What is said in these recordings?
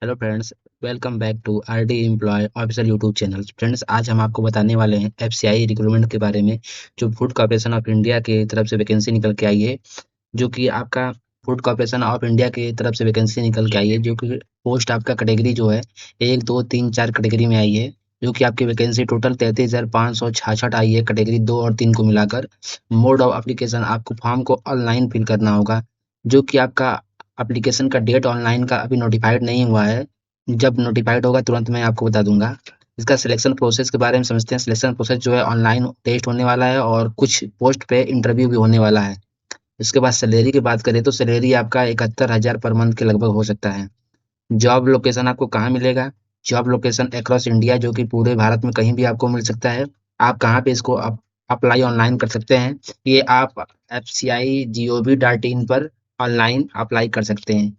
Hello friends, welcome back to RD employ official YouTube channel. Friends, आज हम आपको बताने वाले हैं एफसीआई रिक्रूटमेंट के बारे में। जो फूड कॉर्पोरेशन ऑफ इंडिया की तरफ से वैकेंसी निकल के आई है, जो कि आपका फूड कॉर्पोरेशन ऑफ इंडिया की तरफ से वैकेंसी निकल के आई है, जो कि पोस्ट आपका कैटेगरी जो है 1, 2, 3, 4 कैटेगरी में आई है। जो कि आपकी वैकेंसी टोटल 33,566 आई है कैटेगरी 2 और 3 को मिलाकर। मोड ऑफ एप्लीकेशन, आपको फॉर्म को ऑनलाइन फिल करना होगा। जो कि आपका एप्लीकेशन का डेट ऑनलाइन का अभी नोटिफाइड नहीं हुआ है। जब नोटिफाइड होगा तुरंत मैं आपको बता दूंगा। इसका सिलेक्शन प्रोसेस के बारे में समझते हैं। सिलेक्शन प्रोसेस जो है, ऑनलाइन टेस्ट होने वाला है और कुछ पोस्ट पे इंटरव्यू भी होने वाला है। इसके बाद सैलरी की बात करें तो सैलरी आपका 71,000 पर मंथ के लगभग हो सकता है। जॉब लोकेशन आपको कहाँ मिलेगा? जॉब लोकेशन अक्रॉस इंडिया, जो कि पूरे भारत में कहीं भी आपको मिल सकता है। आप कहाँ पे इसको अप्लाई ऑनलाइन कर सकते हैं? ये आप fci.gov.in पर ऑनलाइन अप्लाई कर सकते हैं।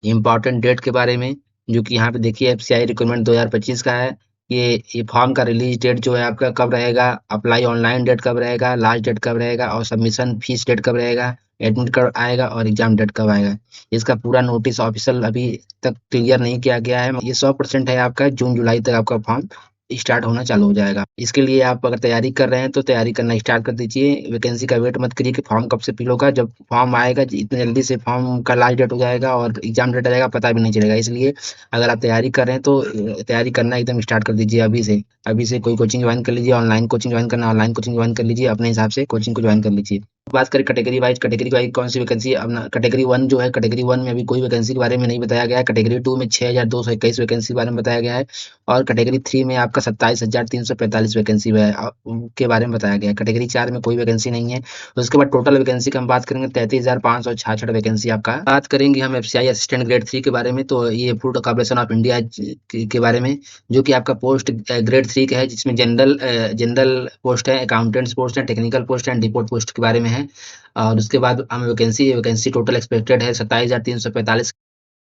इम्पोर्टेंट डेट के बारे में, जो कि यहाँ पे देखिए एफसीआई रिक्रूटमेंट 2025 का है। ये फॉर्म का रिलीज डेट जो है आपका कब रहेगा, अप्लाई ऑनलाइन डेट कब रहेगा, लास्ट डेट कब रहेगा और सबमिशन फीस डेट कब रहेगा, एडमिट कब आएगा और एग्जाम डेट कब आएगा। इसका पूरा नोटिस ऑफिशियल अभी तक क्लियर नहीं किया गया है। ये 100% है आपका, जून जुलाई तक आपका फॉर्म स्टार्ट होना चालू हो जाएगा। इसके लिए आप अगर तैयारी कर रहे हैं तो तैयारी करना स्टार्ट कर दीजिए। वैकेंसी का वेट मत करिए कि फॉर्म कब से फिल होगा। जब फॉर्म आएगा इतनी जल्दी से फॉर्म का लास्ट डेट हो जाएगा और एग्जाम डेट आ जाएगा, पता भी नहीं चलेगा। इसलिए अगर आप तैयारी कर रहे हैं तो तैयारी करना एकदम स्टार्ट कर दीजिए अभी से। अभी से कोई कोचिंग ज्वाइन कर लीजिए, ऑनलाइन कोचिंग ज्वाइन करना ऑनलाइन कोचिंग ज्वाइन कर लीजिए, अपने हिसाब से कोचिंग को ज्वाइन कर लीजिए। बात करें कैटेगरी वाइज कौन सी वैकेंसी। अब कैटेगरी वन जो है, कैटेगरी वन में अभी कोई वैकेंसी के बारे में नहीं बताया गया है। कैटेगरी टू में 6,221 वैकेंसी के बारे में बताया गया है। और कैटेगरी थ्री में आपका 27,345 वैकेंसी है के बारे में बताया गया है। कैटेगरी चार में कोई वैकेंसी नहीं है। उसके बाद टोटल वैकेंसी की हम बात करेंगे, 33,566 वैकेंसी आपका। बात करेंगे हम एफसीआई असिस्टेंट ग्रेड 3 के बारे में, तो ये फूड कॉर्पोरेशन ऑफ इंडिया के बारे में, जो कि आपका पोस्ट ग्रेड 3 का है, जिसमें जनरल पोस्ट है, अकाउंटेंट्स पोस्ट है, टेक्निकल पोस्ट है, डिपोट पोस्ट के बारे में है। और उसके बाद हम वैकेंसी टोटल एक्सपेक्टेड है 27,345।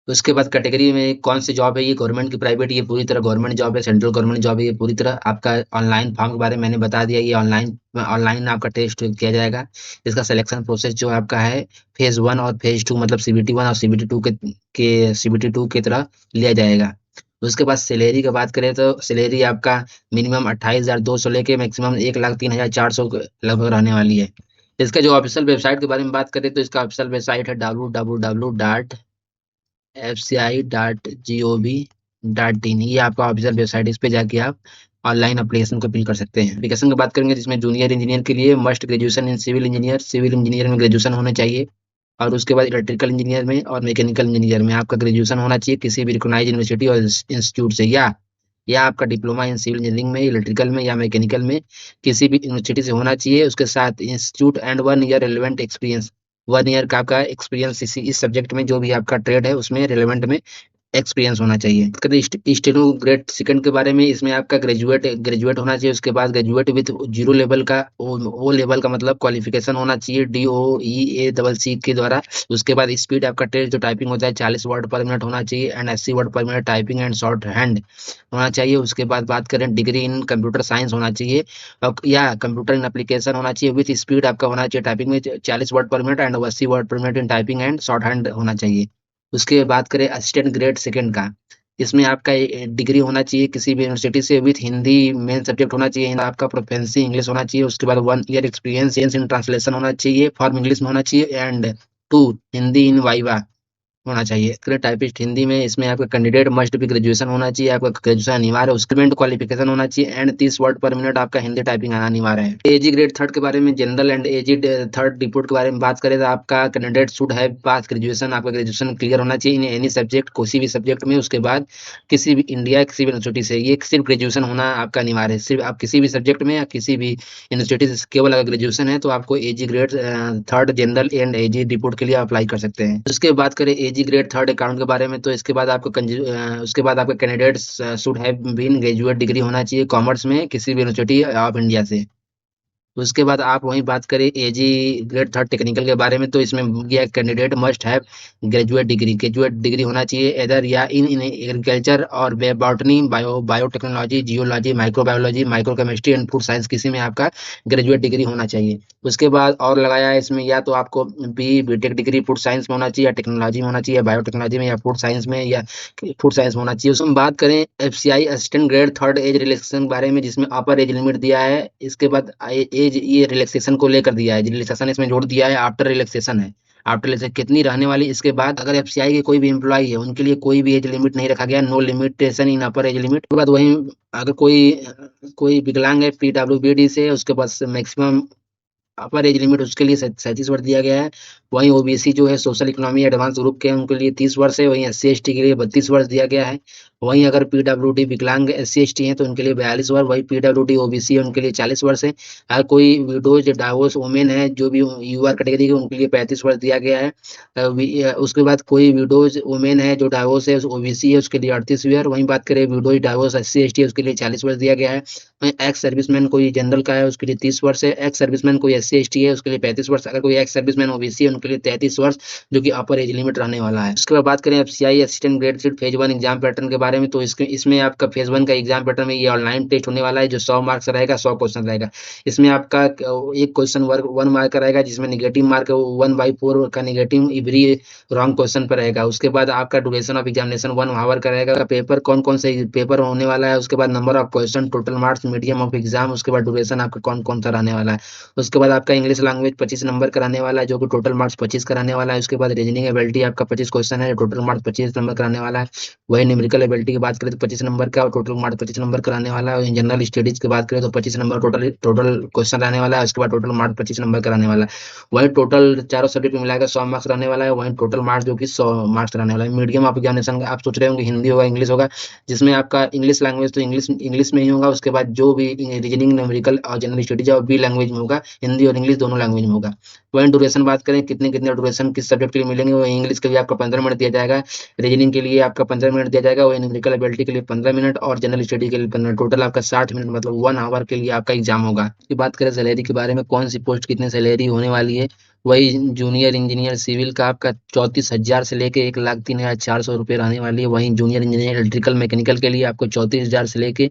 उसके बाद कैटेगरी में कौन सी जॉब है, ये गवर्नमेंट की प्राइवेट, ये पूरी तरह गवर्नमेंट जॉब है, सेंट्रल गवर्नमेंट जॉब है। ये पूरी तरह आपका ऑनलाइन फॉर्म के बारे में मैंने बता दिया। ये ऑनलाइन ऑनलाइन आपका टेस्ट किया जाएगा। इसका सिलेक्शन प्रोसेस जो आपका है, फेज वन और फेज टू, मतलब सीबीटी वन और सीबीटी टू के सीबीटी टू की तरह लिया जाएगा। उसके बाद सैलरी की बात करें तो सैलरी आपका मिनिमम 28,200 लेके मैक्सिमम 1,03,400 लगभग रहने वाली है। इसका जो ऑफिशियल वेबसाइट के बारे में बात करें तो इसका ऑफिशियल वेबसाइट है www.fci.gov.in। ये आपका ऑफिशियल वेबसाइट, इस पे जाके आप ऑनलाइन एप्लीकेशन को फिल कर सकते हैं। एप्लीकेशन की बात करेंगे जिसमें जूनियर इंजीनियर के लिए must graduation in civil engineer में ग्रेजुएशन होना चाहिए। और उसके बाद इलेक्ट्रिकल इंजीनियर में और मैकेनिकल इंजीनियर में आपका ग्रेजुएशन होना चाहिए किसी भी रिकॉग्नाइज्ड यूनिवर्सिटी और इंस्टीट्यूट से, या आपका डिप्लोमा इन सिविल इंजीनियरिंग में, इलेक्ट्रिकल में या मैकेनिकल में किसी भी यूनिवर्सिटी से होना चाहिए। उसके साथ institute and 1 year relevant experience, 1 year का आपका एक्सपीरियंस इस सब्जेक्ट में, जो भी आपका ट्रेड है उसमें रिलेवेंट में एक्सपीरियंस होना चाहिए। कभी स्टेनो ग्रेड सेकंड के बारे में, इसमें आपका ग्रेजुएट ग्रेजुएट होना चाहिए। उसके बाद ग्रेजुएट विथ जीरो लेवल का ओ लेवल का मतलब क्वालिफिकेशन होना चाहिए DOEACC के द्वारा। उसके बाद स्पीड आपका टेस्ट जो टाइपिंग होता है 40 वर्ड पर मिनट होना चाहिए एंड 80 वर्ड पर minute typing and short hand होना चाहिए। उसके बाद बात करें, डिग्री इन कंप्यूटर साइंस होना चाहिए या कंप्यूटर इन एप्लीकेशन होना चाहिए विथ स्पीड आपका होना चाहिए टाइपिंग में 40 वर्ड पर मिनट एंड 80 वर्ड पर minute in typing and short hand होना चाहिए। उसके बात करें असिस्टेंट ग्रेड सेकंड का, इसमें आपका डिग्री होना चाहिए किसी भी यूनिवर्सिटी से विथ हिंदी मेन सब्जेक्ट होना चाहिए। आपका प्रोफेंसी इंग्लिश होना चाहिए। उसके बाद 1 ईयर एक्सपीरियंस इन ट्रांसलेशन होना चाहिए, फॉर्म इंग्लिश में होना चाहिए and two Hindi in viva होना चाहिए। करेक्ट टाइपिस्ट हिंदी में, इसमें आपका कैंडिडेट मस्ट भी ग्रेजुएशन होना चाहिए, आपका ग्रेजुएशन अनिवार्य है। उसके बाद क्वालिफिकेशन होना चाहिए एंड 30 वर्ड पर मिनट आपका हिंदी टाइपिंग आना अनिवार्य है। एजी ग्रेड थर्ड के बारे में, general and AG third depot के बारे में बात करें तो आपका कैंडिडेट शुड है पास ग्रेजुएशन, आपका ग्रेजुएशन क्लियर होना चाहिए इन एनी सब्जेक्ट, किसी भी सब्जेक्ट में। उसके बाद किसी भी इंडिया किसी भी यूनिवर्सिटी से, ये सिर्फ ग्रेजुएशन होना आपका अनिवार्य है। सिर्फ आप किसी भी सब्जेक्ट में या किसी भी यूनिवर्सिटी से केवल अगर ग्रेजुएशन है तो आपको AG grade third general and AG report के लिए अप्लाई कर सकते हैं। उसके बाद करें एजी ग्रेड थर्ड अकाउंट के बारे में, तो इसके बाद आपको उसके बाद आपका candidate should have been graduate degree होना चाहिए कॉमर्स में किसी भी यूनिवर्सिटी ऑफ इंडिया से। उसके बाद आप वहीं बात करें एजी ग्रेड थर्ड टेक्निकल के बारे में, तो इसमें यह candidate must have graduate degree होना चाहिए इधर या इन एग्रीकल्चर और botany, biotechnology, geology, microbiology, microchemistry and food science, किसी में आपका ग्रेजुएट डिग्री होना चाहिए। उसके बाद और लगाया है इसमें, या तो आपको बीटेक डिग्री फूड साइंस में होना चाहिए, या टेक्नोलॉजी में होना चाहिए, बायोटेक्नोलॉजी में, या फूड साइंस में, या फूड साइंस में होना चाहिए। उसमें बात करें FCI assistant grade third age relaxation के बारे में, जिसमें अपर एज लिमिट दिया है। इसके बाद एज ये रिलैक्सेशन को लेकर दिया है, रिलैक्सेशन इसमें जोड़ दिया है, आफ्टर रिलैक्सेशन है। आफ्टर रिलैक्सेशन कितनी रहने वाली, इसके बाद अगर एफसीआई के कोई भी एम्प्लॉय है उनके लिए कोई भी एज लिमिट नहीं रखा गया, no limitation in upper age limit. उसके बाद वही अगर कोई कोई विकलांग है पीडब्ल्यूबीडी से, उसके पास मैक्सिमम अपर एज लिमिट उसके लिए 37 वर्ष दिया गया है। वहीं ओबीसी जो है सोशल इकोनॉमी एडवांस ग्रुप के हैं, उनके लिए 30 वर्ष है। वहीं एससी एसटी के लिए 32 वर्ष दिया गया है। वहीं अगर पीडब्ल्यूडी विकलांग एससी एसटी हैं तो उनके लिए 42 वर्ष, वहीं पीडब्ल्यूडी ओबीसी है उनके लिए 40 वर्ष है। अगर कोई विडोज डाइवोर्स वुमेन है जो भी यूआर कैटेगरी के, उनके लिए 35 वर्ष दिया गया है। उसके बाद कोई विडोज वुमेन है जो डाइवोर्स है ओबीसी है, उसके लिए 38 ईयर। वहीं बात करें विडोज डाइवोर्स एससी एसटी है, उसके लिए 40 वर्ष दिया गया है। एक्स सर्विसमैन कोई जनरल का है उसके लिए 30 वर्ष है। एक्स सर्विसमैन कोई एससी एसटी है उसके लिए 35 वर्ष। अगर कोई एक्स सर्विसमैन ओबीसी है उनके लिए 33 वर्ष, जो कि अपर एज लिमिट रहने वाला है। उसके बाद बात करें FCI assistant grade three phase 1 exam pattern के बारे में, तो इसमें आपका फेज 1 का एग्जाम पैटर्न में ये ऑनलाइन टेस्ट होने वाला है, जो 100 मार्क्स रहेगा, 100 क्वेश्चन रहेगा। इसमें आपका एक क्वेश्चन वर्क 1 मार्क का रहेगा, जिसमें निगेटिव मार्क 1/4 का निगेटिव एवरी रॉन्ग क्वेश्चन पर रहेगा। उसके बाद आपका ड्यूरेशन ऑफ एग्जामिनेशन 1 आवर का रहेगा। पेपर कौन कौन से पेपर होने वाला है, उसके बाद number of question, total marks, medium of exam, उसके बाद ड्यूरेशन आपका कौन कौन सा रहने वाला है। उसके बाद आपका इंग्लिश लैंग्वेज 25 नंबर का रहने वाला है, जो कि टोटल मार्क्स 25 का रहने वाला है। उसके बाद रीजनिंग एबिलिटी आपका 25 क्वेश्चन है, टोटल मार्क्स 25 नंबर का रहने वाला है। वही न्यूमेरिकल एबिलिटी की बात करें तो 25 नंबर का और टोटल मार्क्स 25 नंबर का रहने वाला है। जनरल स्टडीज की बात करें तो 25 नंबर टोटल टोटल क्वेश्चन रहने वाला है। उसके बाद टोटल मार्क्स 25 नंबर का रहने वाला है। वही टोटल चारों सब्जेक्ट में मिलाकर 100 मार्क्स रहने वाला है। वही टोटल मार्क्स जो कि 100 मार्क्स रहने वाला है। मीडियम ऑफ एग्जामिनेशन आप सोच रहे होंगे हिंदी होगा इंग्लिश होगा, जिसमें आपका इंग्लिश लैंग्वेज तो इंग्लिश इंग्लिश में ही होगा। उसके बाद जो भी रीजनिंग न्यूमेरिकल और जनरल स्टडीज और बी लैंग्वेज में होगा, हिंदी और इंग्लिश दोनों लैंग्वेज में होगा। वहीं ड्यूरेशन बात करें कितने कितने ड्यूरेशन किस सब्जेक्ट के लिए मिलेंगे, वो इंग्लिश के लिए आपका 15 मिनट दिया जाएगा, रीजनिंग के लिए आपका 15 मिनट दिया जाएगा, वही न्यूमेरिकल एबिलिटी के लिए 15 मिनट और जनरल स्टडी के लिए 15 मिनट, टोटल आपका 60 मिनट मतलब 1 आवर के लिए आपका एग्जाम होगा। की बात करें सैलरी के बारे में, कौन सी पोस्ट कितनी सैलरी होने वाली है, वही जूनियर इंजीनियर सिविल का आपका 34,000 से लेके 1,03,400 रुपये रहने वाली है। वहीं जूनियर इंजीनियर इलेक्ट्रिकल मैकेनिकल के लिए आपको 34,000 से लेके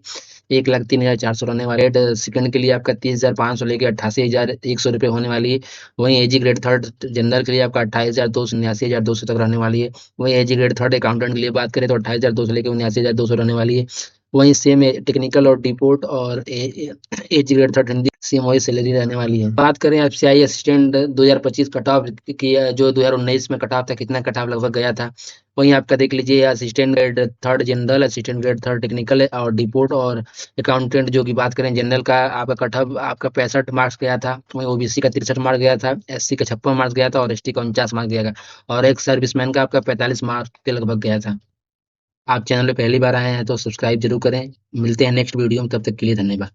1,03,400 रहने वाले है। सेकंड के लिए आपका 30,500 लेके 88,100 रुपये होने वाली है। वहीं एजी ग्रेड थर्ड जनरल के लिए आपका 28,200 79,200 तक रहने वाली है। वहीं एजी ग्रेड थर्ड अकाउंटेंट के लिए बात करें तो 28,200 लेके 79,200 रहने वाली है। वहीं सेम टेक्निकल और डिपोर्ट और एजी ग्रेड थर्ड हिंदी सेम वही सैलरी रहने वाली है। बात करें एफसीआई असिस्टेंट 2025 कट ऑफ की, जो 2019 में कट ऑफ था, कितना कट ऑफ लगभग गया था, वहीं आपका देख लीजिए। Assistant grade third general, assistant grade third technical और डिपोर्ट और अकाउंटेंट जो की बात करें जनरल का, आपका कट ऑफ आपका 65 मार्क्स गया था। वहीं ओबीसी का 63 मार्क्स गया था, एससी का 56 मार्क्स गया था और एसटी का 49 मार्क्स गया था। और एक सर्विसमैन का आपका 45 मार्क्स के लगभग गया था। आप चैनल पे पहली बार आए हैं तो सब्सक्राइब जरूर करें। मिलते हैं नेक्स्ट वीडियो में, तब तक के लिए धन्यवाद।